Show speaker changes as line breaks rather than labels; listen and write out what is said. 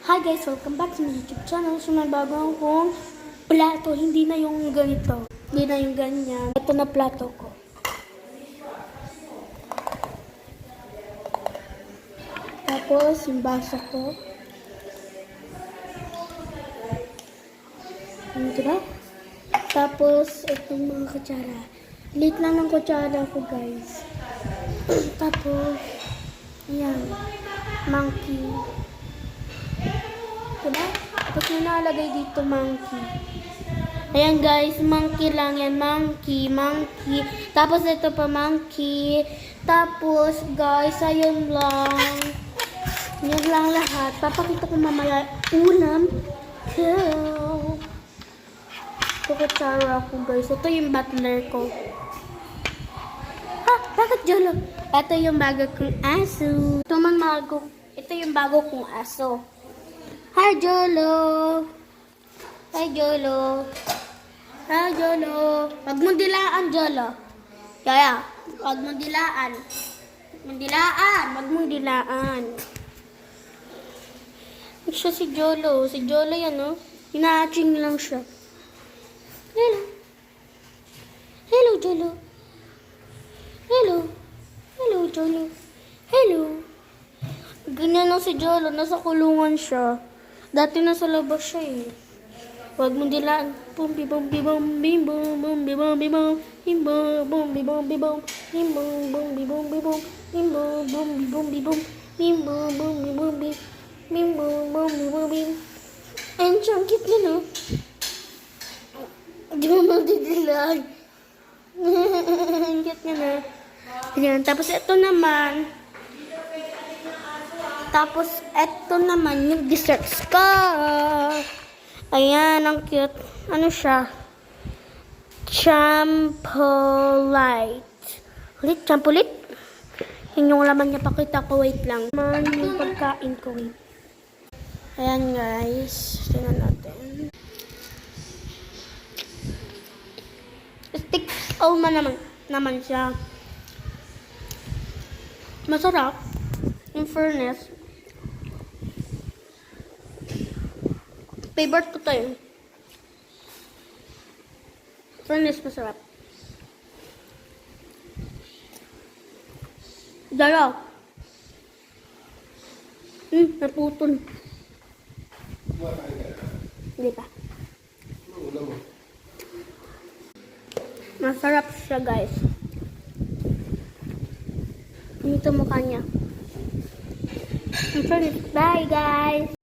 Hi guys! Welcome back to my YouTube channel. So may bago akong plato. Hindi na yung ganito. Hindi na yung ganyan. Ito na plato ko. Tapos yung baso ko. Diba? Tapos itong mga kutsara. Liit lang ng kutsara ko guys. Tapos ayan. Monkey. Diba? Tapos may nalagay dito monkey. Ayan guys, monkey lang yan. Monkey. Tapos ito pa monkey. Tapos guys, ayun lang. Yan lang lahat. Papakita ko mamaya ulam. Ito kutsara ko guys. Ito yung butler ko. Ha? Bakit Jolo? Ito yung bago kong aso. Ito yung bago kong aso. Hi Jolo! Hi Jolo! Hi Jolo! Wag mo dilaan Jolo. Kaya, wag mo dilaan. Wag mo dilaan. Siya si Jolo. Si Jolo yan oh. Ina-aching lang siya. Hello. Hello Jolo. Hello. Hello Jolo. Hello. Ganyan na si Jolo. Nasa kulungan siya. Dati nasa labas siya eh. Wag mo dilaan. Bumbi bumbi bumbi bum bumbi bumbi bum bimbo bumbi bumbi bum bimbo bumbi bumbi bum bimbo bumbi bumbi bum bimbo bumbi bumbi bimbo bumbi bumbi. Ang cute niya no? Di mo magdidilaan. Ang cute niya na. Ayan. Tapos ito naman. Tapos, eto naman yung desserts ko. Ayan, ang cute. Ano siya? Champolite. Ulit, champolite. Yun yung laman niya. Pakita ko, wait lang. Naman yung pagkain ko. Ayan, guys. Tingnan natin. Stick naman siya. Masarap. In fairness. Favorite ko to yun. Fairness, masarap. Dalaw. Naputol. Hindi pa. Masarap siya, guys. Ito mukha niya. In fairness, bye, guys.